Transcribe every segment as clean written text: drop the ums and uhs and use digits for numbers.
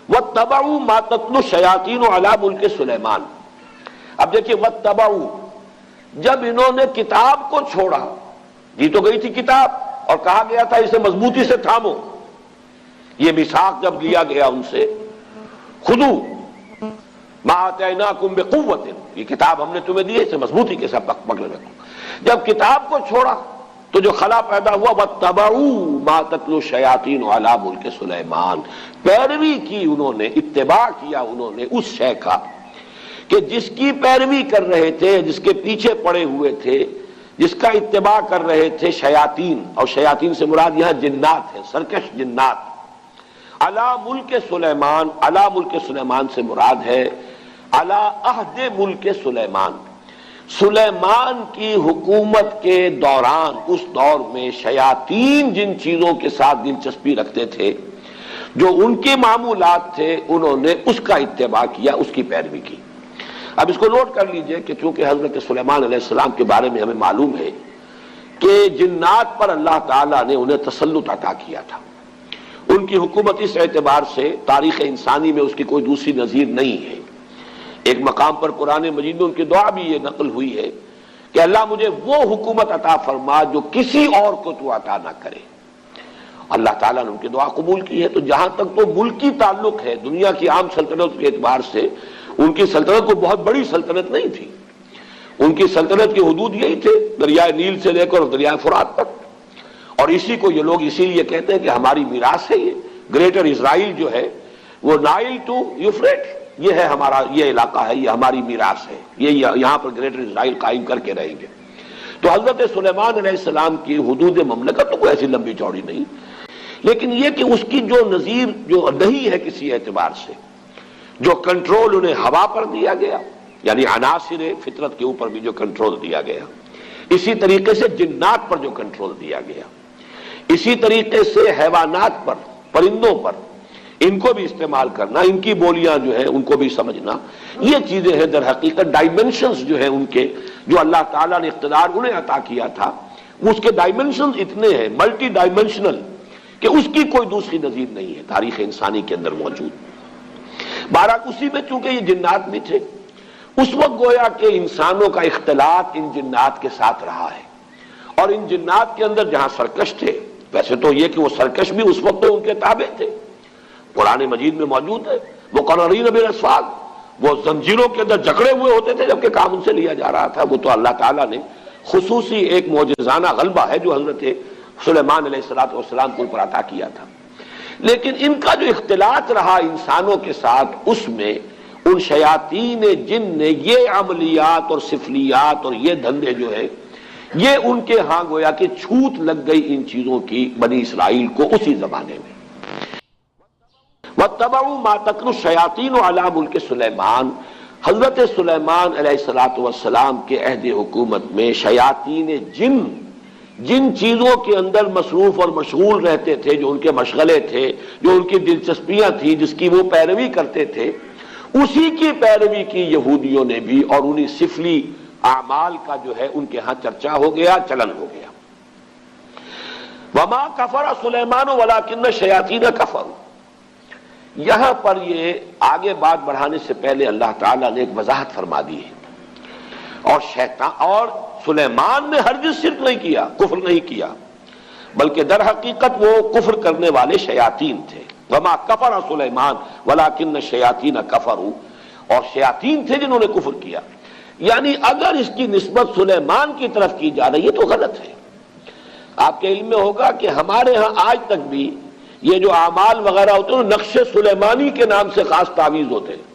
وَاتَّبَعُوا مَا تَتْلُو الشَّيَاطِينُ عَلَى مُلْكِ سلیمان۔ اب دیکھیے وَاتَّبَعُوا، جب انہوں نے کتاب کو چھوڑا، دی تو گئی تھی کتاب اور کہا گیا تھا اسے مضبوطی سے تھامو، یہ میثاق جب لیا گیا ان سے، خذوا ما آتیناکم بقوۃ، یہ کتاب ہم نے تمہیں دی ہے اسے مضبوطی کے ساتھ پکڑے رکھو۔ جب کتاب کو چھوڑا تو جو خلا پیدا ہوا، وَاتَّبَعُوا مَا تَتْلُو الشَّيَاطِينُ عَلَى مُلْكِ سلیمان، پیروی کی انہوں نے، اتباع کیا انہوں نے اس شے کا کہ جس کی پیروی کر رہے تھے، جس کے پیچھے پڑے ہوئے تھے، جس کا اتباع کر رہے تھے شیاطین، اور شیاطین سے مراد یہاں جنات ہیں، سرکش جنات۔ علی ملک سلیمان، علی ملک سلیمان سے مراد ہے علی عہد ملک سلیمان، سلیمان کی حکومت کے دوران، اس دور میں شیاطین جن چیزوں کے ساتھ دلچسپی رکھتے تھے، جو ان کے معمولات تھے، انہوں نے اس کا اتباع کیا، اس کی پیروی کی۔ اب اس کو نوٹ کر لیجئے کہ چونکہ حضرت سلیمان علیہ السلام کے بارے میں ہمیں معلوم ہے کہ جنات پر اللہ تعالیٰ نے انہیں تسلط عطا کیا تھا، ان کی حکومت اس اعتبار سے تاریخ انسانی میں اس کی کوئی دوسری نظیر نہیں ہے۔ ایک مقام پر قرآن مجید میں ان کی دعا بھی یہ نقل ہوئی ہے کہ اللہ مجھے وہ حکومت عطا فرما جو کسی اور کو تو عطا نہ کرے۔ اللہ تعالیٰ نے ان کی دعا قبول کی ہے۔ تو جہاں تک تو ملکی تعلق ہے، دنیا کی عام سلطنت کے اعتبار سے ان کی سلطنت کو بہت بڑی سلطنت نہیں تھی، ان کی سلطنت کی حدود یہی تھے، دریائے نیل سے لے کر دریائے فرات تک، اور اسی کو یہ لوگ اسی لیے کہتے ہیں کہ ہماری میراث ہے یہ گریٹر اسرائیل جو ہے، وہ نائل ٹو یوفریٹ، یہ ہے ہمارا، یہ علاقہ ہے، یہ ہماری میراث ہے، یہ یہاں پر گریٹر اسرائیل قائم کر کے رہیں گے۔ تو حضرت سلیمان علیہ السلام کی حدود مملکت تو کوئی ایسی لمبی چوڑی نہیں، لیکن یہ کہ اس کی جو نظیر جو نہیں ہے کسی اعتبار سے، جو کنٹرول انہیں ہوا پر دیا گیا، یعنی عناصر فطرت کے اوپر بھی جو کنٹرول دیا گیا، اسی طریقے سے جنات پر جو کنٹرول دیا گیا، اسی طریقے سے حیوانات پر، پرندوں پر، ان کو بھی استعمال کرنا، ان کی بولیاں جو ہیں ان کو بھی سمجھنا، یہ چیزیں ہیں در حقیقت ڈائمنشنز جو ہیں ان کے، جو اللہ تعالیٰ نے اقتدار انہیں عطا کیا تھا، اس کے ڈائمنشنز اتنے ہیں، ملٹی ڈائمنشنل، کہ اس کی کوئی دوسری نظیر نہیں ہے تاریخ انسانی کے اندر موجود۔ بہرحال اسی میں چونکہ یہ جنات بھی تھے، اس وقت گویا کہ انسانوں کا اختلاط ان جنات کے ساتھ رہا ہے، اور ان جنات کے اندر جہاں سرکش تھے، ویسے تو یہ کہ وہ سرکش بھی اس وقت تو ان کے تابع تھے، قرآن مجید میں موجود ہے، مقررین بالاسفاد، وہ زنجیروں کے اندر جکڑے ہوئے ہوتے تھے جبکہ کام ان سے لیا جا رہا تھا۔ وہ تو اللہ تعالیٰ نے خصوصی ایک معجزانہ غلبہ ہے جو حضرت سلیمان علیہ السلام کو پر عطا کیا تھا، لیکن ان کا جو اختلاط رہا انسانوں کے ساتھ، اس میں ان شیاطین جن نے یہ عملیات اور سفلیات اور یہ دھندے جو ہے، یہ ان کے ہاں گویا کہ چھوت لگ گئی ان چیزوں کی بنی اسرائیل کو اسی زمانے میں۔ وَاتَّبَعُوا مَا تَتْلُو الشَّيَاطِينُ عَلَى مُلْكِ سلیمان، حضرت سلیمان علیہ السلام کے عہد حکومت میں شیاطین جن چیزوں کے اندر مصروف اور مشغول رہتے تھے، جو ان کے مشغلے تھے، جو ان کی دلچسپیاں تھیں، جس کی وہ پیروی کرتے تھے، اسی کی پیروی کی یہودیوں نے بھی، اور انہی سفلی اعمال کا جو ہے ان کے ہاں چرچا ہو گیا، چلن ہو گیا۔ وَمَا كَفَرَ سُلَيْمَانُ وَلَكِنَّ الشَّيَاطِينَ كَفَرُوا، یہاں پر یہ آگے بات بڑھانے سے پہلے اللہ تعالیٰ نے ایک وضاحت فرما دی ہے، اور سلیمان نے ہرگز شرک نہیں کیا، کفر نہیں کیا، بلکہ در حقیقت وہ کفر کرنے والے شیاطین تھے۔ وما کفر سلیمان ولکن الشیاطین کفروا، اور شیاطین تھے جنہوں نے کفر کیا۔ یعنی اگر اس کی نسبت سلیمان کی طرف کی جا رہی ہے تو غلط ہے۔ آپ کے علم میں ہوگا کہ ہمارے ہاں آج تک بھی یہ جو اعمال وغیرہ ہوتے ہیں نقش سلیمانی کے نام سے خاص تعویذ ہوتے ہیں،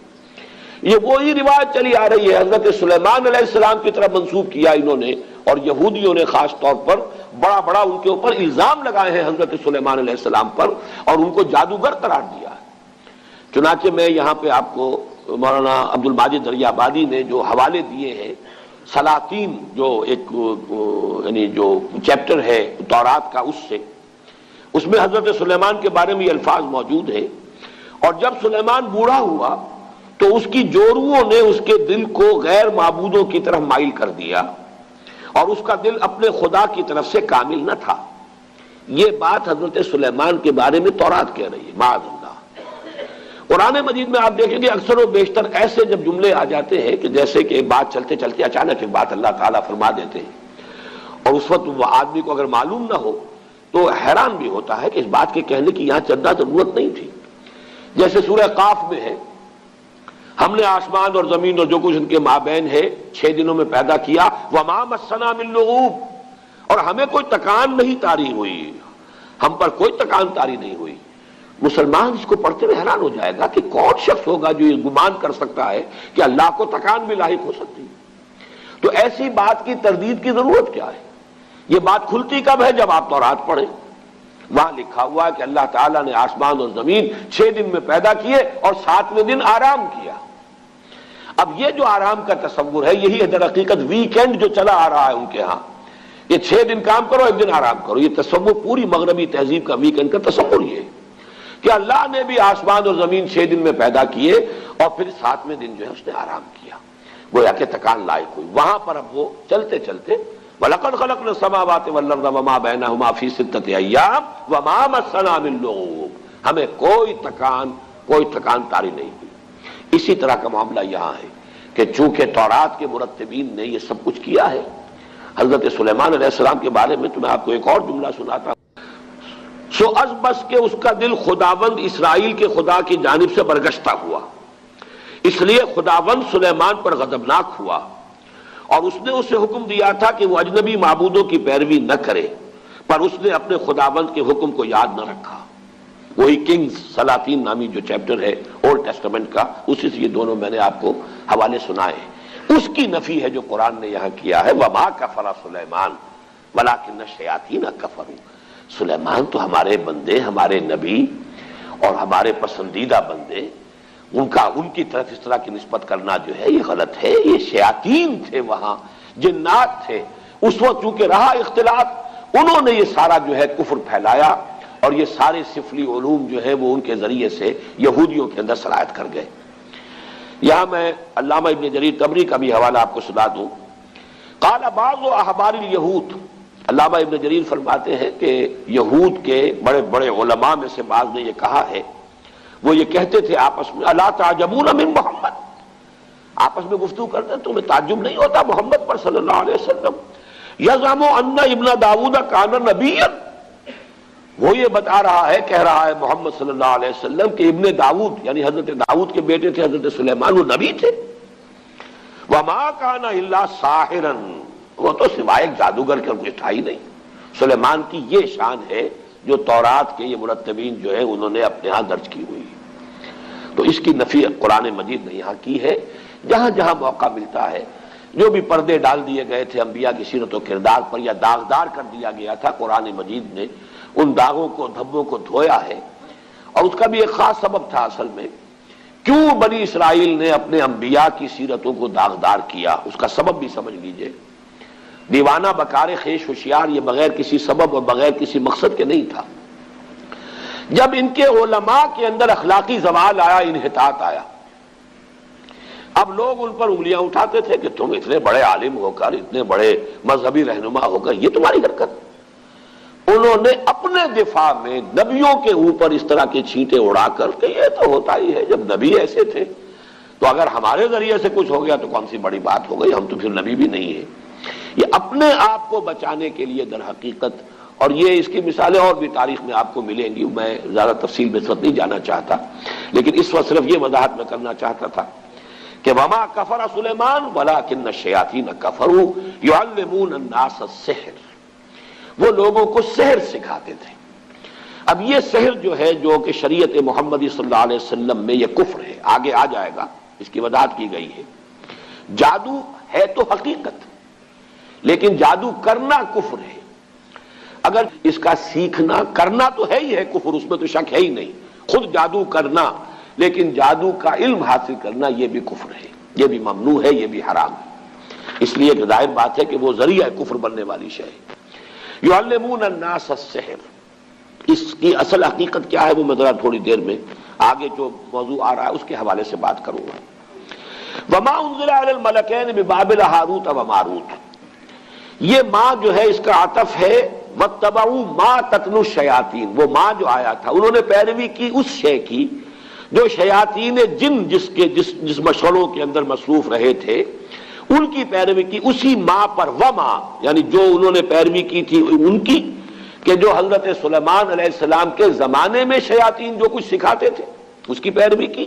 یہ وہی روایت چلی آ رہی ہے، حضرت سلیمان علیہ السلام کی طرف منسوب کیا انہوں نے، اور یہودیوں نے خاص طور پر بڑا ان کے اوپر الزام لگائے ہیں حضرت سلیمان علیہ السلام پر، اور ان کو جادوگر قرار دیا ہے۔ چنانچہ میں یہاں پہ آپ کو مولانا عبد الماجد دریابادی نے جو حوالے دیے ہیں، سلاطین جو ایک یعنی جو چیپٹر ہے تورات کا، اس میں حضرت سلیمان کے بارے میں یہ الفاظ موجود ہیں، اور جب سلیمان بوڑھا ہوا تو اس کی جوروؤں نے اس کے دل کو غیر معبودوں کی طرف مائل کر دیا، اور اس کا دل اپنے خدا کی طرف سے کامل نہ تھا۔ یہ بات حضرت سلیمان کے بارے میں تورات کہہ رہی ہے، معاذ اللہ۔ قرآن مجید میں آپ دیکھیں گے اکثر و بیشتر ایسے جب جملے آ جاتے ہیں کہ جیسے کہ ایک بات چلتے چلتے اچانک ایک بات اللہ تعالیٰ فرما دیتے ہیں، اور اس وقت وہ آدمی کو اگر معلوم نہ ہو تو حیران بھی ہوتا ہے کہ اس بات کے کہنے کی یہاں چندہ ضرورت نہیں تھی. جیسے سورہ قاف میں ہے، ہم نے آسمان اور زمین اور جو کچھ ان کے مابین ہے 6 دنوں میں پیدا کیا، وما مسنا من لغوب، اور ہمیں کوئی تکان نہیں طاری ہوئی، ہم پر کوئی تکان طاری نہیں ہوئی. مسلمان اس کو پڑھتے ہوئے حیران ہو جائے گا کہ کون شخص ہوگا جو یہ گمان کر سکتا ہے کہ اللہ کو تکان بھی لاحق ہو سکتی ہے. تو ایسی بات کی تردید کی ضرورت کیا ہے؟ یہ بات کھلتی کب ہے؟ جب آپ تورات پڑھیں، وہاں لکھا ہوا ہے کہ اللہ تعالیٰ نے آسمان اور زمین 6 دن میں پیدا کیے اور 7ویں دن آرام کیا. اب یہ جو آرام کا تصور ہے، یہی ہے در حقیقت ویکینڈ جو چلا آ رہا ہے ان کے ہاں. یہ 6 دن کام کرو، 1 دن آرام کرو. یہ تصور پوری مغربی تہذیب کا ویکینڈ کا تصور یہ ہے کہ اللہ نے بھی آسمان اور زمین 6 دن میں پیدا کیے اور پھر 7ویں دن جو ہے اس نے آرام کیا، گویا کہ تکان لائق ہوئی. وہاں پر اب وہ چلتے چلتے وَلَقَدْ خَلَقْنَا السَّمَاوَاتِ وَالْأَرْضَ وَمَا بَيْنَهُمَا فِي 6 أَيَّامٍ وَمَا مَسَّنَا مِن لُغُوبٍ، ہمیں کوئی تکان طاری نہیں ہوئی. اسی طرح کا معاملہ یہاں ہے کہ چونکہ تورات کے مرتبین نے یہ سب کچھ کیا ہے. حضرت سلیمان علیہ السلام کے بارے میں تو میں آپ کو ایک اور جملہ سناتا ہوں. سو از بس کہ اس کا دل خداوند اسرائیل کے خدا کی جانب سے برگشتہ ہوا، اس لیے خداوند سلیمان پر غضبناک ہوا، اور اس نے اسے حکم دیا تھا کہ وہ اجنبی معبودوں کی پیروی نہ کرے، پر اس نے اپنے خداوند کے حکم کو یاد نہ رکھا. وہی کنگز سلاطین نامی جو چیپٹر ہے اولڈ ٹیسٹمنٹ کا، اسی سے یہ دونوں میں نے آپ کو حوالے سنائے ہیں. اس کی نفی ہے جو قرآن نے یہاں کیا ہے، وما کفر سلیمان ولکن الشیاطین کفروا. سلیمان تو ہمارے بندے، ہمارے نبی اور ہمارے پسندیدہ بندے، ان کی طرف اس طرح کی نسبت کرنا جو ہے یہ غلط ہے. یہ شیاطین تھے، وہاں جنات تھے. اس وقت چونکہ رہا اختلاط، انہوں نے یہ سارا جو ہے کفر پھیلایا، اور یہ سارے سفلی علوم جو ہے وہ ان کے ذریعے سے یہودیوں کے اندر سرایت کر گئے. یہاں میں علامہ ابن جریر طبری کا بھی حوالہ آپ کو سنا دوں. قال بعض احبار الیہود، علامہ ابن جریر فرماتے ہیں کہ یہود کے بڑے بڑے علماء میں سے بعض نے یہ کہا ہے، وہ یہ کہتے تھے آپس میں، الا تعجبون من محمد، آپس میں گفتگو کرتے ہیں، تمہیں تعجب نہیں ہوتا محمد پر صلی اللہ علیہ وسلم؟ یزعم ان ابن داؤد کان نبیا، وہ یہ بتا رہا ہے، کہہ رہا ہے محمد صلی اللہ علیہ وسلم کہ ابن داؤد یعنی حضرت داؤد کے بیٹے تھے حضرت سلیمان، وہ نبی تھے. وما کان الا ساحرا، وہ تو سوائے ایک جادوگر کے کچھ تھا ہی نہیں. سلیمان کی یہ شان ہے جو تورات کے یہ مرتبین جو ہے انہوں نے اپنے ہاں درج کی ہوئی. تو اس کی نفی قرآن مجید نے یہاں کی ہے. جہاں جہاں موقع ملتا ہے، جو بھی پردے ڈال دیے گئے تھے انبیاء کی سیرت و کردار پر، یا داغدار کر دیا گیا تھا، قرآن مجید نے ان داغوں کو، دھبوں کو دھویا ہے. اور اس کا بھی ایک خاص سبب تھا اصل میں، کیوں بنی اسرائیل نے اپنے انبیاء کی سیرتوں کو داغدار کیا، اس کا سبب بھی سمجھ لیجئے. دیوانہ بکار خیش ہوشیار یہ بغیر کسی سبب اور بغیر کسی مقصد کے نہیں تھا. جب ان کے علماء کے اندر اخلاقی زوال آیا، انحطاط آیا، اب لوگ ان پر انگلیاں اٹھاتے تھے کہ تم اتنے بڑے عالم ہو کر، اتنے بڑے مذہبی رہنما ہو کر یہ تمہاری حرکت. انہوں نے اپنے دفاع میں نبیوں کے اوپر اس طرح کے چھینٹے اڑا کر کہ یہ تو ہوتا ہی ہے، جب نبی ایسے تھے تو اگر ہمارے ذریعے سے کچھ ہو گیا تو کون سی بڑی بات ہو گئی، ہم تو پھر نبی بھی نہیں ہیں. یہ اپنے آپ کو بچانے کے لیے در حقیقت، اور یہ اس کی مثالیں اور بھی تاریخ میں آپ کو ملیں گی، میں زیادہ تفصیل میں اس وقت نہیں جانا چاہتا، لیکن اس وقت صرف یہ وضاحت میں کرنا چاہتا تھا کہ وما کفر سلیمان ولکن الشیاطین کفروا یعلمون الناس السحر، وہ لوگوں کو سحر سکھاتے تھے. اب یہ سحر جو ہے، جو کہ شریعت محمدی صلی اللہ علیہ وسلم میں یہ کفر ہے، آگے آ جائے گا، اس کی وضاحت کی گئی ہے. جادو ہے تو حقیقت، لیکن جادو کرنا کفر ہے. اگر اس کا سیکھنا کرنا تو ہے ہی ہے کفر، اس میں تو شک ہے ہی نہیں، خود جادو کرنا، لیکن جادو کا علم حاصل کرنا یہ بھی کفر ہے، یہ بھی ممنوع ہے، یہ بھی حرام ہے. اس لیے ظاہر بات ہے کہ وہ ذریعہ کفر بننے والی شے ہے. یعلمون الناس السحر، اس کی اصل حقیقت کیا ہے وہ میں ذرا تھوڑی دیر میں آگے جو موضوع آ رہا ہے اس کے حوالے سے بات کروں گا. وما انزل علی الملکین ببابل ہاروت و ماروت، یہ ماں جو ہے اس کا عطف ہے واتبعوا ما تتلو الشیاطین، وہ ماں جو آیا تھا انہوں نے پیروی کی اس شے کی جو شیاطین جن جس مشوروں کے اندر مصروف رہے تھے ان کی پیروی کی، اسی ماں پر وما، یعنی جو انہوں نے پیروی کی تھی ان کی، کہ جو حضرت سلیمان علیہ السلام کے زمانے میں شیاطین جو کچھ سکھاتے تھے اس کی پیروی کی،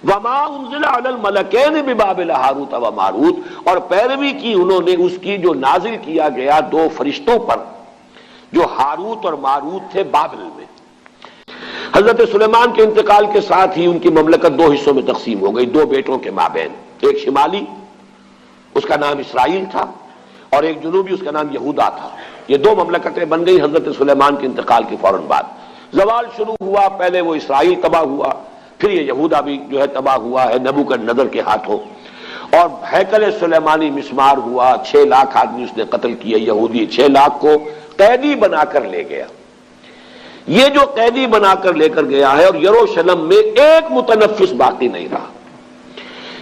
وما انزل علی الملکین ببابل ہاروت و ماروت، اور پیروی کی انہوں نے اس کی جو نازل کیا گیا دو فرشتوں پر جو ہاروت اور ماروت تھے بابل میں۔ حضرت سلیمان کے انتقال کے ساتھ ہی ان کی مملکت دو حصوں میں تقسیم ہو گئی، دو بیٹوں کے مابین، ایک شمالی اس کا نام اسرائیل تھا اور ایک جنوبی اس کا نام یہودا تھا۔ یہ دو مملکتیں بن گئی حضرت سلیمان کے انتقال کے فوراً بعد۔ زوال شروع ہوا، پہلے وہ اسرائیل تباہ ہوا، پھر یہ یہودا بھی جو ہے تباہ ہوا ہے نبوکدنضر کے ہاتھوں، اور ہیکل سلیمانی مسمار ہوا، 6 لاکھ آدمی اس نے قتل کیے یہودی، 6 لاکھ کو قیدی بنا کر لے گیا۔ یہ جو قیدی بنا کر لے کر گیا ہے، اور یروشلم میں ایک متنفس باقی نہیں رہا۔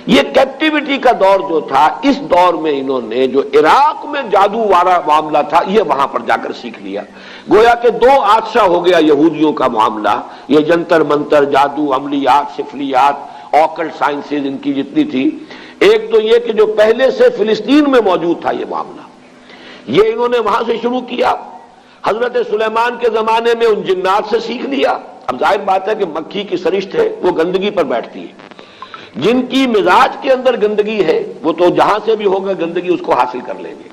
یہ کیپٹیوٹی کا دور جو تھا، اس دور میں انہوں نے جو عراق میں جادو والا معاملہ تھا یہ وہاں پر جا کر سیکھ لیا۔ گویا کہ دو حادثہ ہو گیا یہودیوں کا معاملہ، یہ جنتر منتر، جادو، عملیات، سفلیات، آکلٹ سائنسز ان کی جتنی تھی۔ ایک تو یہ کہ جو پہلے سے فلسطین میں موجود تھا یہ معاملہ، یہ انہوں نے وہاں سے شروع کیا۔ حضرت سلیمان کے زمانے میں ان جنات سے سیکھ لیا۔ اب ظاہر بات ہے کہ مکھی کی سرشت ہے وہ گندگی پر بیٹھتی ہے، جن کی مزاج کے اندر گندگی ہے وہ تو جہاں سے بھی ہوگا گندگی اس کو حاصل کر لیں گے۔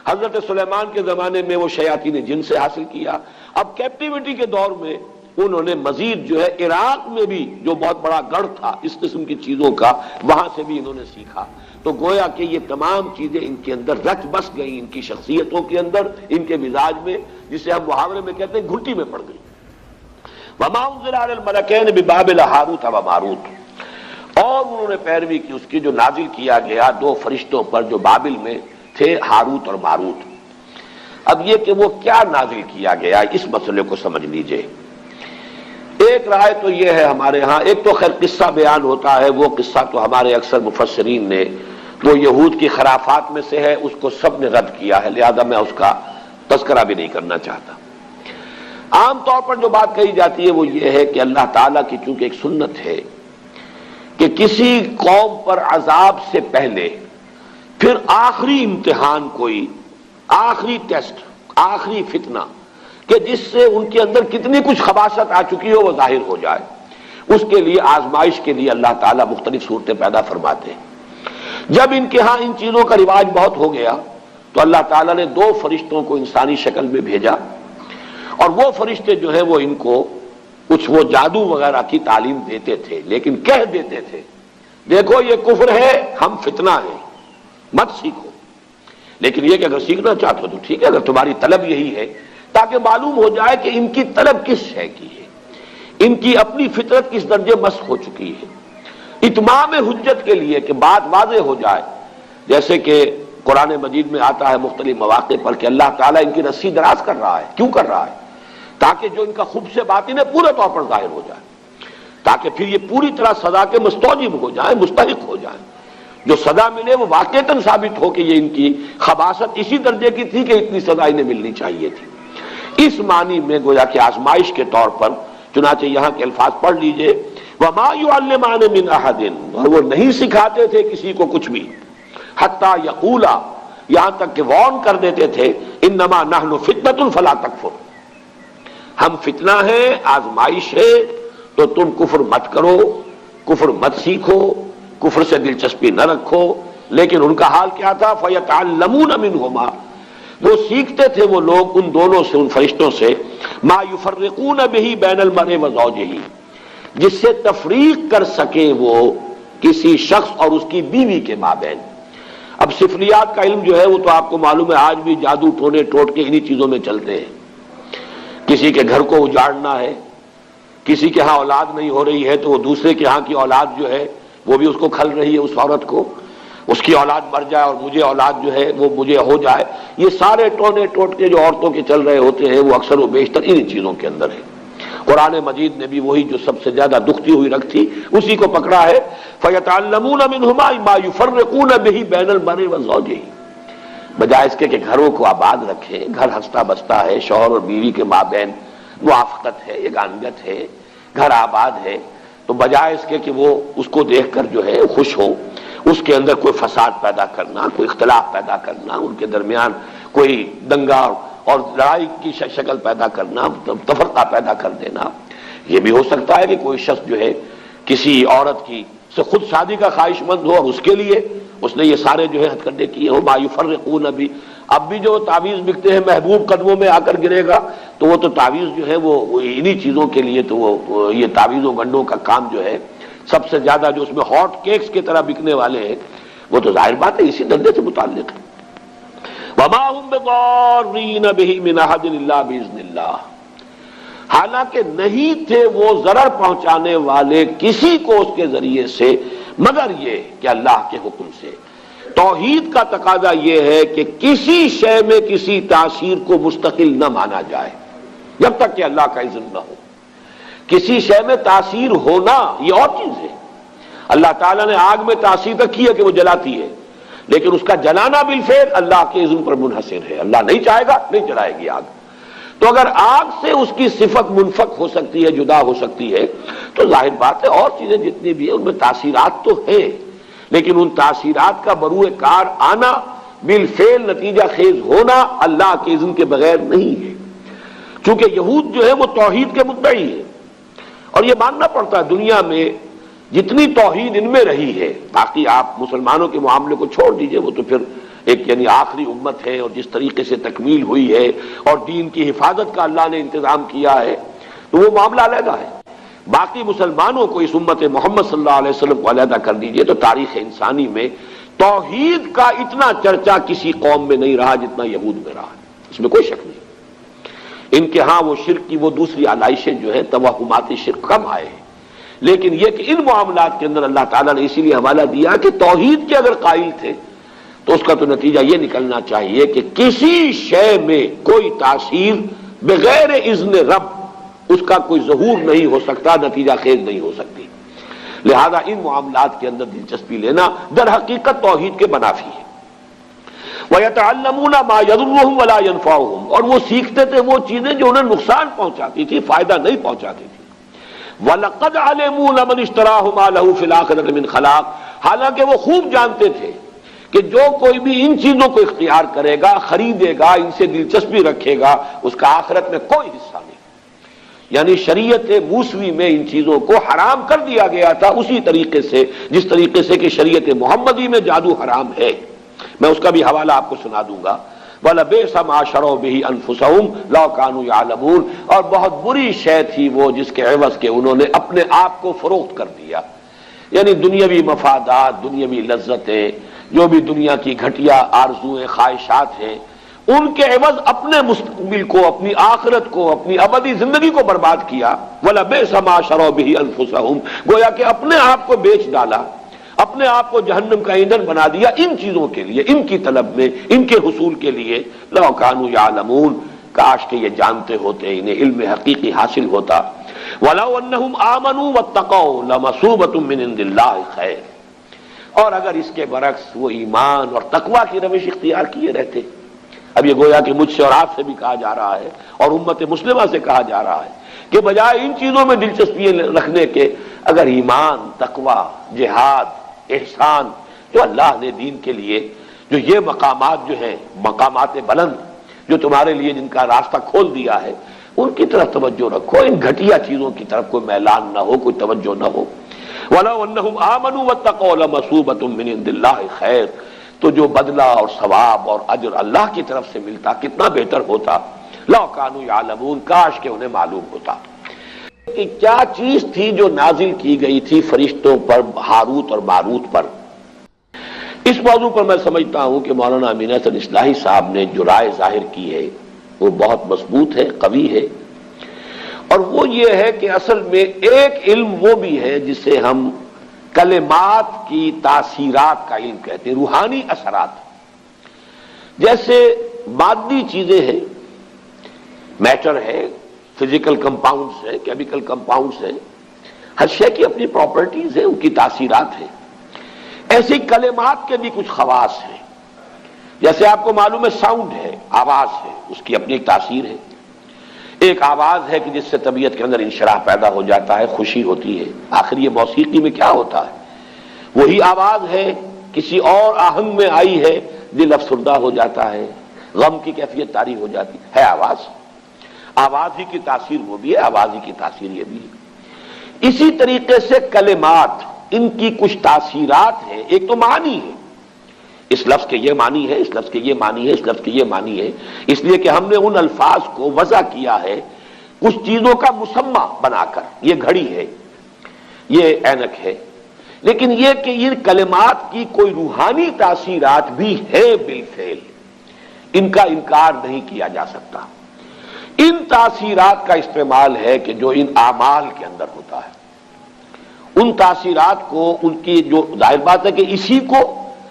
حضرت سلیمان کے زمانے میں وہ شیاطین جن سے حاصل کیا۔ اب کیپٹیوٹی کے دور میں انہوں نے مزید جو ہے عراق میں بھی جو بہت بڑا گڑھ تھا اس قسم کی چیزوں کا، وہاں سے بھی انہوں نے سیکھا۔ تو گویا کہ یہ تمام چیزیں ان کے اندر رچ بس گئیں، ان کی شخصیتوں کے اندر، ان کے مزاج میں، جسے ہم محاورے میں کہتے ہیں گھٹی میں پڑ گئی۔ وما انزل علی الملکین ببابل ہاروت و ماروت، اور انہوں نے پیروی کی اس کی جو نازل کیا گیا دو فرشتوں پر جو بابل میں تھے، ہاروت اور ماروت۔ اب یہ کہ وہ کیا نازل کیا گیا اس مسئلے کو سمجھ لیجئے۔ ایک رائے تو یہ ہے ہمارے ہاں، ایک تو خیر قصہ بیان ہوتا ہے، وہ قصہ تو ہمارے اکثر مفسرین نے، وہ یہود کی خرافات میں سے ہے، اس کو سب نے رد کیا ہے، لہذا میں اس کا تذکرہ بھی نہیں کرنا چاہتا۔ عام طور پر جو بات کہی جاتی ہے وہ یہ ہے کہ اللہ تعالیٰ کی چونکہ ایک سنت ہے کہ کسی قوم پر عذاب سے پہلے پھر آخری امتحان، کوئی آخری ٹیسٹ، آخری فتنہ کہ جس سے ان کے اندر کتنی کچھ خباثت آ چکی ہو وہ ظاہر ہو جائے، اس کے لیے آزمائش کے لیے اللہ تعالیٰ مختلف صورتیں پیدا فرماتے ہیں۔ جب ان کے ہاں ان چیزوں کا رواج بہت ہو گیا تو اللہ تعالیٰ نے دو فرشتوں کو انسانی شکل میں بھیجا، اور وہ فرشتے جو ہیں وہ ان کو کچھ وہ جادو وغیرہ کی تعلیم دیتے تھے، لیکن کہہ دیتے تھے دیکھو یہ کفر ہے، ہم فتنہ ہیں، مت سیکھو۔ لیکن یہ کہ اگر سیکھنا چاہتے ہو تو ٹھیک ہے، اگر تمہاری طلب یہی ہے، تاکہ معلوم ہو جائے کہ ان کی طلب کس شے کی ہے، ان کی اپنی فطرت کس درجے مسخ ہو چکی ہے۔ اتمام حجت کے لیے کہ بات واضح ہو جائے، جیسے کہ قرآن مجید میں آتا ہے مختلف مواقع پر کہ اللہ تعالیٰ ان کی رسی دراز کر رہا ہے۔ کیوں کر رہا ہے؟ تاکہ جو ان کا خبث باطن ہے پورے طور پر ظاہر ہو جائے، تاکہ پھر یہ پوری طرح سزا کے مستوجب ہو جائیں، مستحق ہو جائیں، جو سزا ملے وہ واقعتاً ثابت ہو کہ یہ ان کی خباثت اسی درجے کی تھی کہ اتنی سزا انہیں ملنی چاہیے تھی۔ اس معنی میں گویا کہ آزمائش کے طور پر، چنانچہ یہاں کے الفاظ پڑھ لیجئے، وَمَا يُعَلِّمَانِ مِنْ أَحَدٍ، اور وہ نہیں سکھاتے تھے کسی کو کچھ بھی، حَتَّى يَقُولَا، یہاں تک کہ وارن کر دیتے تھے، إِنَّمَا نَحْنُ فِتْنَةٌ فَلَا تَكْفُرْ، ہم فتنہ ہے، آزمائش ہے، تو تم کفر مت کرو، کفر مت سیکھو، کفر سے دلچسپی نہ رکھو۔ لیکن ان کا حال کیا تھا؟ فَيَتَعَلَّمُونَ مِنْهُمَا، وہ سیکھتے تھے وہ لوگ ان دونوں سے، ان فرشتوں سے، مَا يُفَرِّقُونَ بِهِ بَيْنَ الْمَرْءِ وَزَوْجِهِ، جس سے تفریق کر سکے وہ کسی شخص اور اس کی بیوی کے مابین۔ اب سفلیات کا علم جو ہے وہ تو آپ کو معلوم ہے آج بھی جادو ٹونے ٹوٹ کے انہی چیزوں میں چلتے ہیں۔ کسی کے گھر کو اجاڑنا ہے، کسی کے ہاں اولاد نہیں ہو رہی ہے تو وہ دوسرے کے ہاں کی اولاد جو ہے وہ بھی اس کو کھل رہی ہے، اس عورت کو، اس کی اولاد مر جائے اور مجھے اولاد جو ہے وہ مجھے ہو جائے۔ یہ سارے ٹونے ٹوٹ کے جو عورتوں کے چل رہے ہوتے ہیں وہ اکثر و بیشتر انہی چیزوں کے اندر ہے۔ قرآن مجید نے بھی وہی جو سب سے زیادہ دکھتی ہوئی رکھ تھی اسی کو پکڑا ہے، فَيَتَعَلَّمُونَ مِنْهُمَا مَا يُفَرِّقُونَ بِهِ بَيْنَ الْمَرْءِ وَزَوْجِهِ، بجائے اس کے کہ گھروں کو آباد رکھیں، گھر ہنستا بستا ہے، شوہر اور بیوی کے مابین موافقت ہے، یگانگت ہے، گھر آباد ہے، تو بجائے اس کے کہ وہ اس کو دیکھ کر جو ہے خوش ہو، اس کے اندر کوئی فساد پیدا کرنا، کوئی اختلاف پیدا کرنا، ان کے درمیان کوئی دنگا اور لڑائی کی شکل پیدا کرنا، تفرقہ پیدا کر دینا. یہ بھی ہو سکتا ہے کہ کوئی شخص جو ہے کسی عورت کی سے خود شادی کا خواہش مند ہو اور اس کے لیے اس نے یہ سارے جو ہے ہتھ کنڈے کیے ہو. ما یفرقون بھی اب بھی جو تعویذ بکتے ہیں محبوب قدموں میں آ کر گرے گا، تو وہ تو تعویذ جو ہے وہ انہی چیزوں کے لیے، تو وہ یہ تعویذوں گنڈوں کا کام جو ہے سب سے زیادہ جو اس میں ہاٹ کیکس کی طرح بکنے والے ہیں، وہ تو ظاہر بات ہے اسی دھندے سے متعلق ہے. وما هم بضارین بہ من احد الا باذن اللہ، حالانکہ نہیں تھے وہ ضرر پہنچانے والے کسی کو اس کے ذریعے سے مگر یہ کہ اللہ کے حکم سے. توحید کا تقاضا یہ ہے کہ کسی شے میں کسی تاثیر کو مستقل نہ مانا جائے جب تک کہ اللہ کا اذن نہ ہو. کسی شے میں تاثیر ہونا یہ اور چیز ہے. اللہ تعالیٰ نے آگ میں تاثیر رکھی ہے کہ وہ جلاتی ہے، لیکن اس کا جلانا بالفعل اللہ کے اذن پر منحصر ہے. اللہ نہیں چاہے گا نہیں جلائے گی آگ. تو اگر آگ سے اس کی صفت منفک ہو سکتی ہے، جدا ہو سکتی ہے، تو ظاہر بات ہے اور چیزیں جتنی بھی ہیں ان میں تاثیرات تو ہیں، لیکن ان تاثیرات کا بروئے کار آنا، بالفعل نتیجہ خیز ہونا اللہ کے اذن کے بغیر نہیں ہے. چونکہ یہود جو ہے وہ توحید کے مدعی ہے، اور یہ ماننا پڑتا ہے دنیا میں جتنی توحید ان میں رہی ہے. باقی آپ مسلمانوں کے معاملے کو چھوڑ دیجئے، وہ تو پھر ایک یعنی آخری امت ہے، اور جس طریقے سے تکمیل ہوئی ہے اور دین کی حفاظت کا اللہ نے انتظام کیا ہے تو وہ معاملہ علیحدہ ہے. باقی مسلمانوں کو، اس امت محمد صلی اللہ علیہ وسلم کو علیحدہ کر دیجئے تو تاریخ انسانی میں توحید کا اتنا چرچا کسی قوم میں نہیں رہا جتنا یہود میں رہا. اس میں کوئی شک نہیں. ان کے ہاں وہ شرک کی وہ دوسری علائشیں جو ہے توہمات شرک کم آئے ہیں، لیکن یہ کہ ان معاملات کے اندر اللہ تعالیٰ نے اسی لیے حوالہ دیا کہ توحید کے اگر قائل تھے تو اس کا تو نتیجہ یہ نکلنا چاہیے کہ کسی شے میں کوئی تاثیر بغیر اذن رب اس کا کوئی ظہور نہیں ہو سکتا، نتیجہ خیز نہیں ہو سکتی. لہذا ان معاملات کے اندر دلچسپی لینا در حقیقت توحید کے منافی ہے. وَيَتَعَلَّمُونَ مَا يَضُرُّهُمْ وَلَا يَنفَعُهُمْ، اور وہ سیکھتے تھے وہ چیزیں جو انہیں نقصان پہنچاتی تھی، فائدہ نہیں پہنچاتی تھی. وَلَقَدْ عَلِمُوا لَمَنِ اشْتَرَاهُ مَا لَهُ فِي الْآخِرَةِ مِنْ خَلَاقٍ، حالانکہ وہ خوب جانتے تھے کہ جو کوئی بھی ان چیزوں کو اختیار کرے گا، خریدے گا، ان سے دلچسپی رکھے گا، اس کا آخرت میں کوئی حصہ نہیں. یعنی شریعت موسوی میں ان چیزوں کو حرام کر دیا گیا تھا اسی طریقے سے جس طریقے سے کہ شریعت محمدی میں جادو حرام ہے. میں اس کا بھی حوالہ آپ کو سنا دوں گا. وَلَبِئْسَ مَا شَرَوْا بِهِ أَنفُسَهُمْ لَوْ كَانُوا يَعْلَمُونَ، اور بہت بری شے تھی وہ جس کے عوض کے انہوں نے اپنے آپ کو فروخت کر دیا. یعنی دنیاوی مفادات، دنیاوی لذتیں، جو بھی دنیا کی گھٹیا آرزویں خواہشات ہیں، ان کے عوض اپنے مستقبل کو، اپنی آخرت کو، اپنی ابدی زندگی کو برباد کیا. وَلَبِئْسَ مَا شَرَوْا بِهِ أَنفُسَهُمْ، گویا کہ اپنے آپ کو بیچ ڈالا، اپنے آپ کو جہنم کا ایندھن بنا دیا ان چیزوں کے لیے، ان کی طلب میں، ان کے حصول کے لیے. لَوْ كَانُوا يَعْلَمُونَ، کاش کہ یہ جانتے ہوتے، انہیں علم حقیقی حاصل ہوتا. وَلَوْ أَنَّهُمْ آمَنُوا وَاتَّقَوْا لَمَثُوبَةٌ مِّنْ عِندِ اللَّهِ خَيْرٌ، اور اگر اس کے برعکس وہ ایمان اور تقویٰ کی روش اختیار کیے رہتے. اب یہ گویا کہ مجھ سے اور آپ سے بھی کہا جا رہا ہے اور امت مسلمہ سے کہا جا رہا ہے کہ بجائے ان چیزوں میں دلچسپی رکھنے کے اگر ایمان، تقویٰ، جہاد، احسان، جو اللہ نے دین کے لیے جو یہ مقامات جو ہیں، مقامات بلند جو تمہارے لیے جن کا راستہ کھول دیا ہے، ان کی طرف توجہ رکھو، ان گھٹیا چیزوں کی طرف کوئی میلان نہ ہو، کوئی توجہ نہ ہو. وَلَوْ أَنَّهُمْ آمَنُوا وَاتَّقَوْا لَمَثُوبَةٌ مِّنْ عِندِ اللَّهِ خَيْرٌ، تو جو بدلہ اور ثواب اور اجر اللہ کی طرف سے ملتا کتنا بہتر ہوتا. لَوْ كَانُوا يَعْلَمُونَ، کاش کہ انہیں معلوم ہوتا کہ کیا چیز تھی جو نازل کی گئی تھی فرشتوں پر، ہاروت اور ماروت پر. اس موضوع پر میں سمجھتا ہوں کہ مولانا امین احسن اصلاحی صاحب نے جو رائے ظاہر کی ہے وہ بہت مضبوط ہے، قوی ہے، اور وہ یہ ہے کہ اصل میں ایک علم وہ بھی ہے جسے ہم کلمات کی تاثیرات کا علم کہتے ہیں، روحانی اثرات. جیسے مادی چیزیں ہیں، میٹر ہے، فزیکل کمپاؤنڈز ہیں، کیمیکل کمپاؤنڈز ہیں، ہر شے کی اپنی پراپرٹیز ہیں، ان کی تاثیرات ہیں. ایسی کلمات کے بھی کچھ خواص ہیں. جیسے آپ کو معلوم ہے ساؤنڈ ہے، آواز ہے، اس کی اپنی ایک تاثیر ہے. ایک آواز ہے کہ جس سے طبیعت کے اندر انشراح پیدا ہو جاتا ہے، خوشی ہوتی ہے۔ آخر یہ موسیقی میں کیا ہوتا ہے؟ وہی آواز ہے، کسی اور آہنگ میں آئی ہے، دل افسردہ ہو جاتا ہے، غم کی کیفیت طاری ہو جاتی ہے آواز۔ آواز ہی کی تاثیر وہ بھی ہے، آواز ہی کی تاثیر یہ بھی ہے۔ اسی طریقے سے کلمات، ان کی کچھ تاثیرات ہیں۔ ایک تو معنی ہے، اس لفظ کے یہ معنی ہے، اس لفظ کے یہ معنی ہے، اس لفظ کے یہ معنی ہے، اس لیے کہ ہم نے ان الفاظ کو وضع کیا ہے کچھ چیزوں کا مسمى بنا کر۔ یہ گھڑی ہے، یہ اینک ہے، لیکن یہ کہ ان کلمات کی کوئی روحانی تاثیرات بھی ہیں بالفعل، ان کا انکار نہیں کیا جا سکتا۔ ان تاثیرات کا استعمال ہے کہ جو ان اعمال کے اندر ہوتا ہے، ان تاثیرات کو، ان کی جو ظاہر بات ہے کہ اسی کو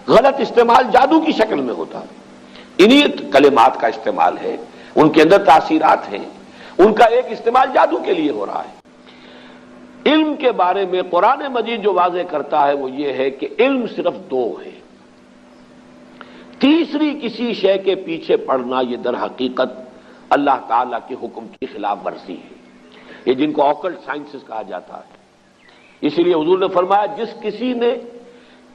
غلط استعمال جادو کی شکل میں ہوتا ہے، انہی کلمات کا استعمال ہے، ان کے اندر تاثیرات ہیں، ان کا ایک استعمال جادو کے لیے ہو رہا ہے۔ علم کے بارے میں قرآن مجید جو واضح کرتا ہے وہ یہ ہے کہ علم صرف دو ہے، تیسری کسی شے کے پیچھے پڑنا یہ در حقیقت اللہ تعالیٰ کے حکم کی خلاف ورزی ہے، یہ جن کو آکلٹ سائنسز کہا جاتا ہے۔ اسی لیے حضور نے فرمایا جس کسی نے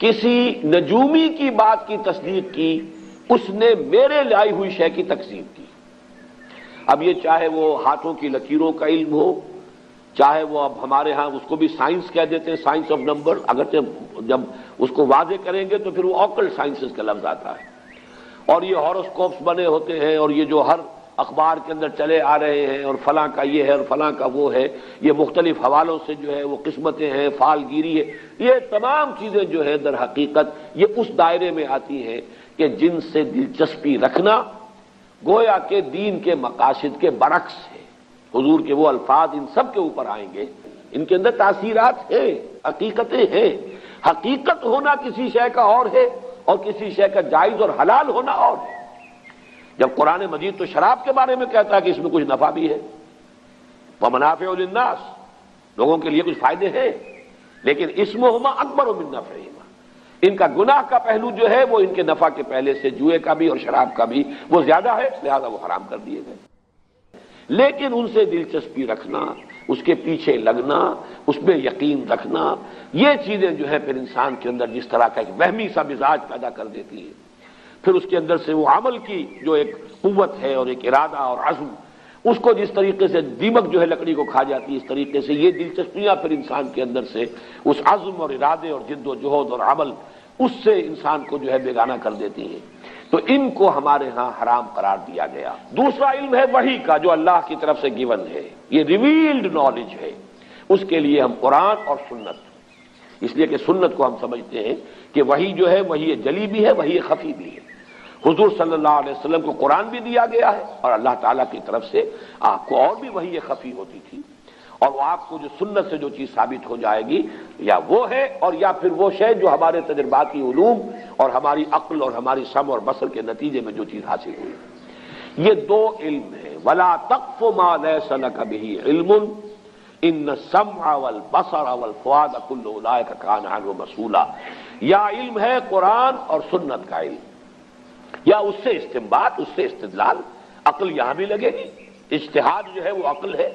کسی نجومی کی بات کی تصدیق کی، اس نے میرے لائی ہوئی شے کی تکذیب کی۔ اب یہ چاہے وہ ہاتھوں کی لکیروں کا علم ہو، چاہے وہ اب ہمارے ہاں اس کو بھی سائنس کہہ دیتے ہیں، سائنس آف نمبر، اگرچہ جب اس کو واضح کریں گے تو پھر وہ آکلٹ سائنسز کا لفظ آتا ہے، اور یہ ہاروسکوپس بنے ہوتے ہیں، اور یہ جو ہر اخبار کے اندر چلے آ رہے ہیں، اور فلاں کا یہ ہے اور فلاں کا وہ ہے، یہ مختلف حوالوں سے جو ہے وہ قسمتیں ہیں، فال گیری ہے، یہ تمام چیزیں جو ہے در حقیقت یہ اس دائرے میں آتی ہیں کہ جن سے دلچسپی رکھنا گویا کہ دین کے مقاصد کے برعکس ہے۔ حضور کے وہ الفاظ ان سب کے اوپر آئیں گے، ان کے اندر تاثیرات ہیں، حقیقتیں ہیں۔ حقیقت ہونا کسی شے کا اور ہے، اور کسی شے کا جائز اور حلال ہونا اور ہے۔ جب قرآن مجید تو شراب کے بارے میں کہتا ہے کہ اس میں کچھ نفع بھی ہے، وَمَنَافِعُ لِلنَّاسِ، لوگوں کے لیے کچھ فائدے ہیں، لیکن اسمہما اکبر من نفعہما، ان کا گناہ کا پہلو جو ہے وہ ان کے نفع کے پہلے سے جوئے کا بھی اور شراب کا بھی وہ زیادہ ہے، لہذا وہ حرام کر دیے گئے۔ لیکن ان سے دلچسپی رکھنا، اس کے پیچھے لگنا، اس میں یقین رکھنا، یہ چیزیں جو ہے پھر انسان کے اندر جس طرح کا ایک وہمی سا مزاج پیدا کر دیتی ہے، پھر اس کے اندر سے وہ عمل کی جو ایک قوت ہے اور ایک ارادہ اور عزم، اس کو جس طریقے سے دیمک جو ہے لکڑی کو کھا جاتی ہے، اس طریقے سے یہ دلچسپیاں پھر انسان کے اندر سے اس عزم اور ارادے اور جد و جہد اور عمل، اس سے انسان کو جو ہے بیگانہ کر دیتی ہیں۔ تو ان کو ہمارے ہاں حرام قرار دیا گیا۔ دوسرا علم ہے وحی کا جو اللہ کی طرف سے گیون ہے، یہ ریویلڈ نالج ہے، اس کے لیے ہم قرآن اور سنت، اس لیے کہ سنت کو ہم سمجھتے ہیں کہ وحی جو ہے وحی جلی بھی ہے، وحی خفی بھی ہے۔ حضور صلی اللہ علیہ وسلم کو قرآن بھی دیا گیا ہے، اور اللہ تعالیٰ کی طرف سے آپ کو اور بھی وحی خفی ہوتی تھی، اور وہ آپ کو جو سنت سے جو چیز ثابت ہو جائے گی یا وہ ہے، اور یا پھر وہ شے جو ہمارے تجرباتی علوم اور ہماری عقل اور ہماری سمع اور بصر کے نتیجے میں جو چیز حاصل ہوئی۔ یہ دو علم ہیں، وَلَا تَقْفُ مَا لَيْسَ لَكَ بِهِ عِلْمٌ إِنَّ السَّمْعَ وَالْبَصَرَ وَالْفُؤَادَ كُلُّ أُولَٰئِكَ كَانَ عَنْهُ مَسْئُولًا۔ یا علم ہے قرآن اور سنت کا علم، یا اس سے استنباط، اس سے استدلال، عقل یہاں بھی لگے گی، اجتہاد جو ہے وہ عقل ہے،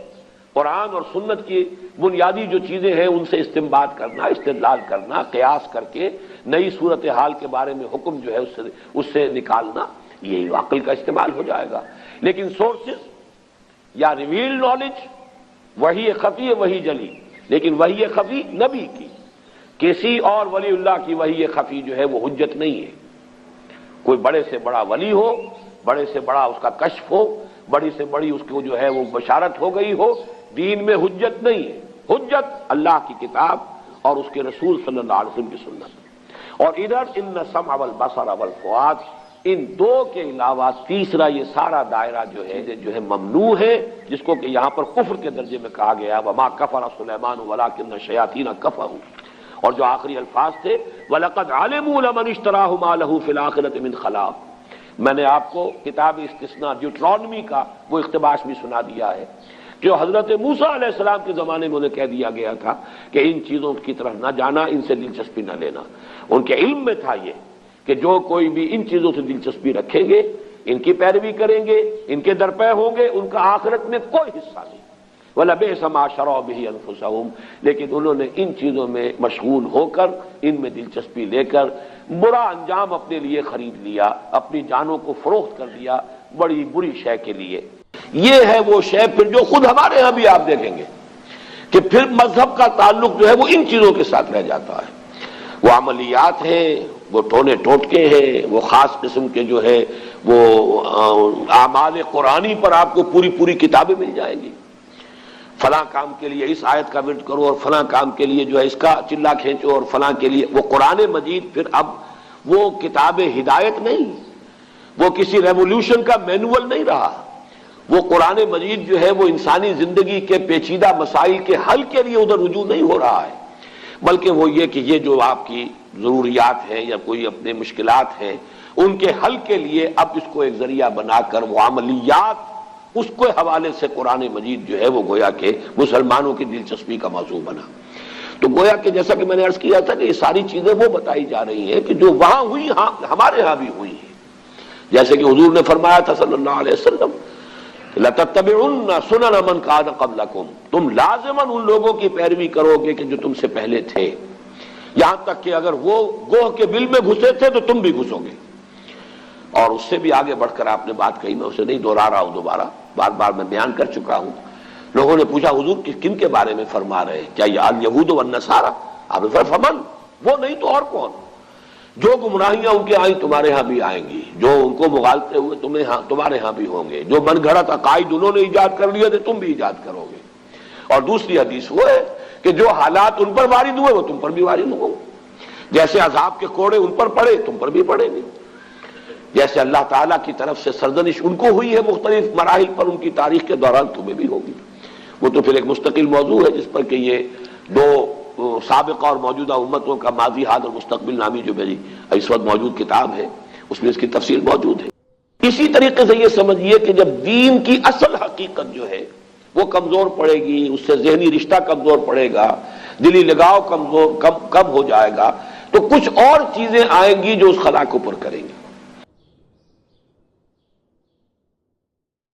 قرآن اور سنت کی بنیادی جو چیزیں ہیں ان سے استنباط کرنا، استدلال کرنا، قیاس کر کے نئی صورتحال کے بارے میں حکم جو ہے اس سے نکالنا، یہی عقل کا استعمال ہو جائے گا۔ لیکن سورسز یا ریویل نالج وہی خفی ہے، وہی جلی، لیکن وہی خفی نبی کی، کسی اور ولی اللہ کی وہی خفی جو ہے وہ حجت نہیں ہے۔ کوئی بڑے سے بڑا ولی ہو، بڑے سے بڑا اس کا کشف ہو، بڑی سے بڑی اس کو جو ہے وہ بشارت ہو گئی ہو، دین میں حجت نہیں ہے۔ حجت اللہ کی کتاب اور اس کے رسول صلی اللہ علیہ وسلم کی سنت۔ اور ادھر ان السمع والبصر والفؤاد، ان دو کے علاوہ تیسرا یہ سارا دائرہ جو ہے ممنوع ہے، جس کو کہ یہاں پر کفر کے درجے میں کہا گیا، وما کفر سلیمان ولکن الشیاطین کفروا، اور جو آخری الفاظ تھے وَلَقَدْ عَلِمُوا لَمَنِ اشْتَرَاهُ مَا لَهُ فِي الْآخِرَةِ مِنْ خَلَاقٍ۔ میں نے آپ کو کتاب استثناء ڈیوٹرانومی کا وہ اقتباس بھی سنا دیا ہے، جو حضرت موسیٰ علیہ السلام کے زمانے میں انہیں کہہ دیا گیا تھا کہ ان چیزوں کی طرف نہ جانا، ان سے دلچسپی نہ لینا۔ ان کے علم میں تھا یہ کہ جو کوئی بھی ان چیزوں سے دلچسپی رکھیں گے ان کی پیروی کریں گے، ان کے درپے ہوں گے، ان کا آخرت میں کوئی حصہ نہیں۔ وَلَبِئْسَ مَا شَرَوْا بِهِ أَنفُسَهُمْ، لیکن انہوں نے ان چیزوں میں مشغول ہو کر، ان میں دلچسپی لے کر برا انجام اپنے لیے خرید لیا، اپنی جانوں کو فروخت کر دیا بڑی بری شے کے لیے۔ یہ ہے وہ شے پھر جو خود ہمارے ہاں بھی آپ دیکھیں گے کہ پھر مذہب کا تعلق جو ہے وہ ان چیزوں کے ساتھ رہ جاتا ہے۔ وہ عملیات ہیں، وہ ٹونے ٹوٹکے ہیں، وہ خاص قسم کے جو ہے وہ اعمال قرآنی پر آپ کو پوری پوری کتابیں مل جائیں گی۔ فلاں کام کے لیے اس آیت کا ورد کرو، اور فلاں کام کے لیے جو ہے اس کا چلا کھینچو، اور فلاں کے لیے وہ قرآن مجید پھر اب وہ کتاب ہدایت نہیں، وہ کسی ریولیوشن کا مینول نہیں رہا۔ وہ قرآن مجید جو ہے وہ انسانی زندگی کے پیچیدہ مسائل کے حل کے لیے ادھر رجوع نہیں ہو رہا ہے، بلکہ وہ یہ کہ یہ جو آپ کی ضروریات ہیں یا کوئی اپنے مشکلات ہیں ان کے حل کے لیے اب اس کو ایک ذریعہ بنا کر وہ عملیات، اس کے حوالے سے قرآن مجید جو ہے وہ گویا کہ مسلمانوں کی دلچسپی کا موضوع بنا۔ تو گویا کہ جیسا کہ میں نے عرض کیا تھا کہ یہ ساری چیزیں وہ بتائی جا رہی ہیں کہ جو وہاں ہوئی ہمارے ہاں بھی ہوئی ہیں۔ جیسے کہ حضور نے فرمایا تھا صلی اللہ علیہ وسلم، لَتَتَّبِعُنَّ سُنَنَ مَنْ كَانَ قَبْلَكُمْ، تم لازماً ان لوگوں کی پیروی کرو گے کہ جو تم سے پہلے تھے، یہاں تک کہ اگر وہ گوہ کے بل میں گھسے تھے تو تم بھی گھسو گے۔ اور اس سے بھی آگے بڑھ کر آپ نے بات کہی، میں اسے نہیں دوہرا رہا ہوں، دوبارہ بار بار میں بیان کر چکا ہوں۔ لوگوں نے پوچھا حضور کن کے بارے میں فرما رہے ہیں؟ کیا یہ الیہود والنصارى؟ آپ نے فرمایا فمن، وہ نہیں تو اور کون؟ جو گمراہیاں ان کے آئیں تمہارے ہاں بھی آئیں گی، جو ان کو مغالطے ہوئے تمہارے ہاں بھی ہوں گے، جو من گھڑت عقائد انہوں نے ایجاد کر لیے تھے تم بھی ایجاد کرو گے۔ اور دوسری حدیث وہ ہے کہ جو حالات ان پر وارد ہوئے وہ تم پر بھی وارد ہوں گے، جیسے عذاب کے کوڑے ان پر پڑے تم پر بھی پڑیں گے، جیسے اللہ تعالیٰ کی طرف سے سرزنش ان کو ہوئی ہے مختلف مراحل پر ان کی تاریخ کے دوران تمہیں بھی ہوگی۔ وہ تو پھر ایک مستقل موضوع ہے جس پر کہ یہ دو سابقہ اور موجودہ امتوں کا ماضی، حال اور مستقبل نامی جو میری اس وقت موجود کتاب ہے اس میں اس کی تفصیل موجود ہے۔ اسی طریقے سے یہ سمجھیے کہ جب دین کی اصل حقیقت جو ہے وہ کمزور پڑے گی، اس سے ذہنی رشتہ کمزور پڑے گا، دلی لگاؤ کم ہو جائے گا، تو کچھ اور چیزیں آئیں گی جو اس خلا کو پر کریں گی۔